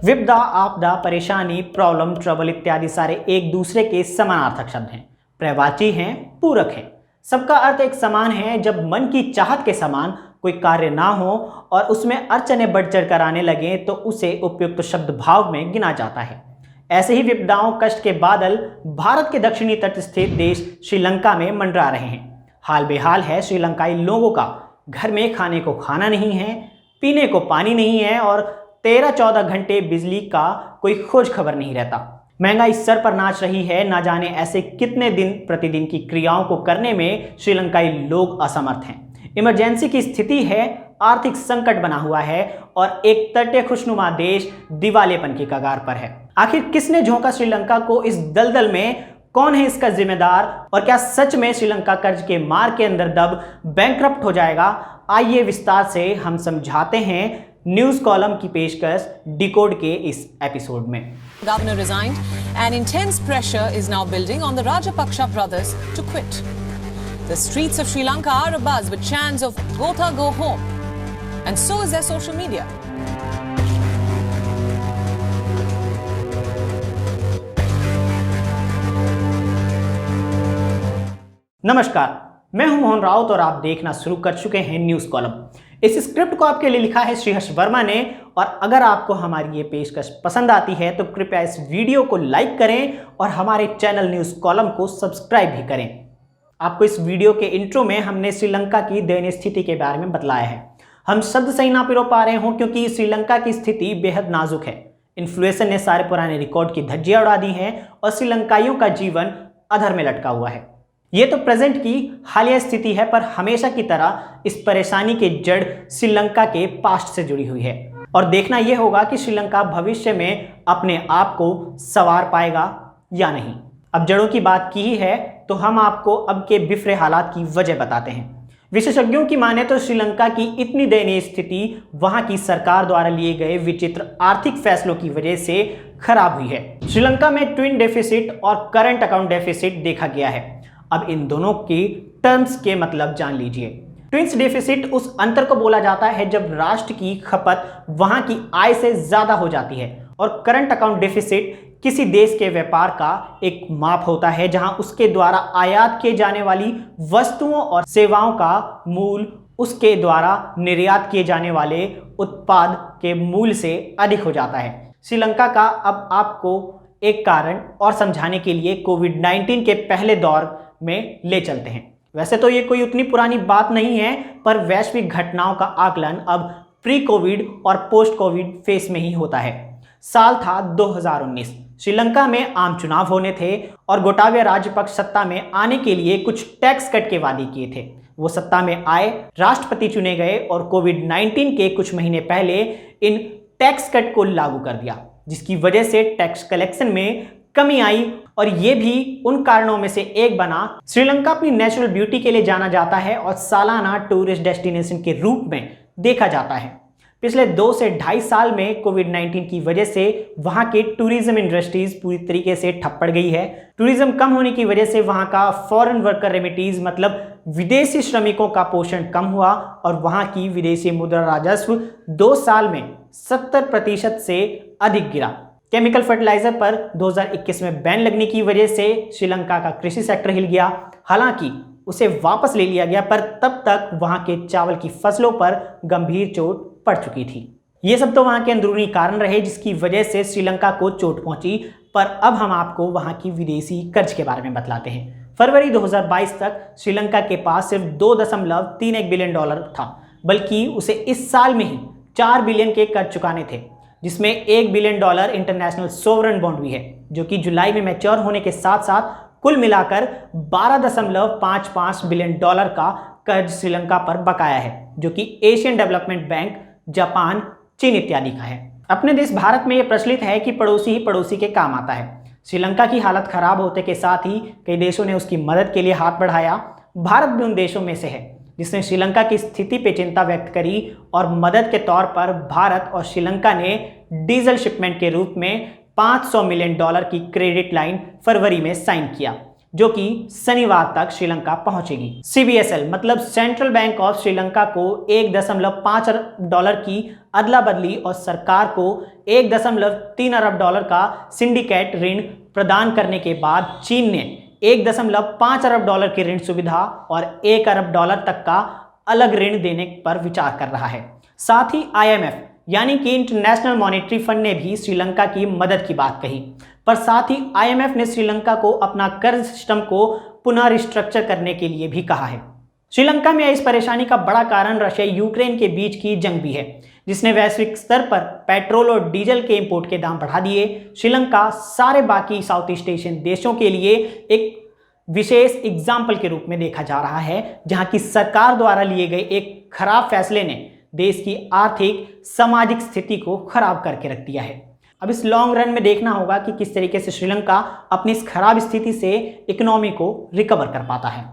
विपदा, आपदा, परेशानी, प्रॉब्लम, ट्रबल इत्यादि सारे एक दूसरे के समानार्थक शब्द हैं, पर्यायवाची हैं, पूरक हैं। सबका अर्थ एक समान है। जब मन की चाहत के समान कोई कार्य ना हो और उसमें अड़चनें बढ़ चढ़ कर आने लगे तो उसे उपयुक्त शब्द भाव में गिना जाता है। ऐसे ही विपदाओं, कष्ट के बादल भारत के दक्षिणी तट स्थित देश श्रीलंका में मंडरा रहे हैं। हाल बेहाल है श्रीलंकाई लोगों का। घर में खाने को खाना नहीं है, पीने को पानी नहीं है और 13-14 घंटे बिजली का कोई खोज खबर नहीं रहता। महंगाई सर पर नाच रही है। ना जाने ऐसे कितने दिन प्रतिदिन की क्रियाओं को करने में श्रीलंकाई लोग असमर्थ हैं। इमरजेंसी की स्थिति है, आर्थिक संकट बना हुआ है और एक तटीय खुशनुमा देश दिवालेपन की कगार पर है। आखिर किसने झोंका श्रीलंका को इस दलदल में? कौन है इसका जिम्मेदार? और क्या सच में श्रीलंका कर्ज के मार के अंदर दब बैंकरप्ट हो जाएगा? आइए विस्तार से हम समझाते हैं न्यूज कॉलम की पेशकश डिकोड के इस एपिसोड में। Governor resigned and intense pressure is now building on the Rajapaksa brothers to quit. The streets of Sri Lanka are abuzz with chants of Gotha go home, and so is their social media. नमस्कार, मैं हूं मोहन राउत और आप देखना शुरू कर चुके हैं न्यूज कॉलम। इस स्क्रिप्ट को आपके लिए लिखा है श्रीहर्ष वर्मा ने और अगर आपको हमारी ये पेशकश पसंद आती है तो कृपया इस वीडियो को लाइक करें और हमारे चैनल न्यूज कॉलम को सब्सक्राइब भी करें। आपको इस वीडियो के इंट्रो में हमने श्रीलंका की दयनीय स्थिति के बारे में बतलाया है। हम शब्द सही ना पिरो पा रहे हों क्योंकि श्रीलंका की स्थिति बेहद नाजुक है। इन्फ्लुएंसर ने सारे पुराने रिकॉर्ड की धज्जियां उड़ा दी हैं और श्रीलंकाइयों का जीवन अधर में लटका हुआ है। ये तो प्रेजेंट की हालिया स्थिति है, पर हमेशा की तरह इस परेशानी के जड़ श्रीलंका के पास्ट से जुड़ी हुई है और देखना यह होगा कि श्रीलंका भविष्य में अपने आप को संवार पाएगा या नहीं। अब जड़ों की बात की ही है तो हम आपको अब के बिफरे हालात की वजह बताते हैं। विशेषज्ञों की माने तो श्रीलंका की इतनी दयनीय स्थिति वहां की सरकार द्वारा लिए गए विचित्र आर्थिक फैसलों की वजह से खराब हुई है। श्रीलंका में ट्विन डेफिसिट और करंट अकाउंट डेफिसिट देखा गया है। अब इन दोनों की टर्म्स के मतलब जान लीजिए। ट्विन्स डेफिसिट उस अंतर को बोला जाता है जब राष्ट्र की खपत वहां की आय से ज्यादा हो जाती है और करंट अकाउंट डेफिसिट किसी देश के व्यापार का एक माप होता है जहां उसके द्वारा आयात किए जाने वाली वस्तुओं और सेवाओं का मूल उसके द्वारा निर्यात किए जाने वाले उत्पाद के मूल से अधिक हो जाता है। श्रीलंका का अब आपको एक कारण और समझाने के लिए कोविड-19 के पहले दौर में ले चलते हैं। वैसे तो ये कोई उतनी पुरानी बात नहीं है, पर वैश्विक घटनाओं का आकलन अब प्री कोविड और पोस्ट कोविड फेस में ही होता है। साल था 2019। श्रीलंका में आम चुनाव होने थे और गोटाबाया राजपक्ष सत्ता में आने के लिए कुछ टैक्स कट के वादे किए थे। वो सत्ता में आए, राष्ट्रपति चुने गए और कोविड-19 के कुछ महीने पहले इन टैक्स कट को लागू कर दिया, जिसकी वजह से टैक्स कलेक्शन में कमी आई और ये भी उन कारणों में से एक बना। श्रीलंका अपनी नेचुरल ब्यूटी के लिए जाना जाता है और सालाना टूरिस्ट डेस्टिनेशन के रूप में देखा जाता है। पिछले 2 से 2.5 साल में कोविड-19 की वजह से वहां की टूरिज्म इंडस्ट्रीज पूरी तरीके से ठप पड़ गई है। टूरिज्म कम होने की वजह से वहां का फॉरेन वर्कर रेमिटीज मतलब विदेशी श्रमिकों का पोषण कम हुआ और वहां की विदेशी मुद्रा राजस्व 2 साल में 70% से अधिक गिरा। केमिकल फर्टिलाइजर पर 2021 में बैन लगने की वजह से श्रीलंका का कृषि सेक्टर हिल गया। हालांकि उसे वापस ले लिया गया, पर तब तक वहां के चावल की फसलों पर गंभीर चोट पड़ चुकी थी। ये सब तो वहां के अंदरूनी कारण रहे जिसकी वजह से श्रीलंका को चोट पहुंची। पर अब हम आपको वहां की विदेशी कर्ज के बारे में बतलाते हैं। फरवरी 2022 तक श्रीलंका के पास सिर्फ $2.31 बिलियन था, बल्कि उसे इस साल में ही 4 बिलियन के कर्ज चुकाने थे, जिसमें $1 बिलियन इंटरनेशनल सोवरेन बॉन्ड भी है, जो कि जुलाई में मैच्योर होने के साथ साथ कुल मिलाकर $12.55 बिलियन का कर्ज श्रीलंका पर बकाया है, जो कि एशियन डेवलपमेंट बैंक, जापान, चीन इत्यादि का है। अपने देश भारत में यह प्रचलित है कि पड़ोसी ही पड़ोसी के काम आता है। श्रीलंका की हालत खराब होते के साथ ही कई देशों ने उसकी मदद के लिए हाथ बढ़ाया। भारत भी उन देशों में से है जिसने श्रीलंका की स्थिति पर चिंता व्यक्त करी और मदद के तौर पर भारत और श्रीलंका ने डीजल शिपमेंट के रूप में $500 मिलियन की क्रेडिट लाइन फरवरी में साइन किया, जो कि शनिवार तक श्रीलंका पहुंचेगी। CBSL मतलब सेंट्रल बैंक ऑफ श्रीलंका को 1.5 अरब डॉलर की अदला बदली और सरकार को 1.3 अरब डॉलर का सिंडिकेट ऋण प्रदान करने के बाद चीन ने 1.5 अरब डॉलर की ऋण सुविधा और 1 अरब डॉलर तक का अलग ऋण देने पर विचार कर रहा है। साथ ही IMF यानी कि इंटरनेशनल मॉनेटरी फंड ने भी श्रीलंका की मदद की बात कही, पर साथ ही IMF ने श्रीलंका को अपना कर्ज सिस्टम को पुनः रिस्ट्रक्चर करने के लिए भी कहा है। श्रीलंका में इस परेशानी का बड़ा कारण रशिया यूक्रेन के बीच की जंग भी है, जिसने वैश्विक स्तर पर पेट्रोल और डीजल के इंपोर्ट के दाम बढ़ा दिए। श्रीलंका सारे बाकी साउथ ईस्ट एशियन देशों के लिए एक विशेष एग्जाम्पल के रूप में देखा जा रहा है, जहां की सरकार द्वारा लिए गए एक खराब फैसले ने देश की आर्थिक सामाजिक स्थिति को खराब करके रख दिया है। अब इस लॉन्ग रन में देखना होगा कि किस तरीके से श्रीलंका अपनी इस खराब स्थिति से इकोनॉमी को रिकवर कर पाता है।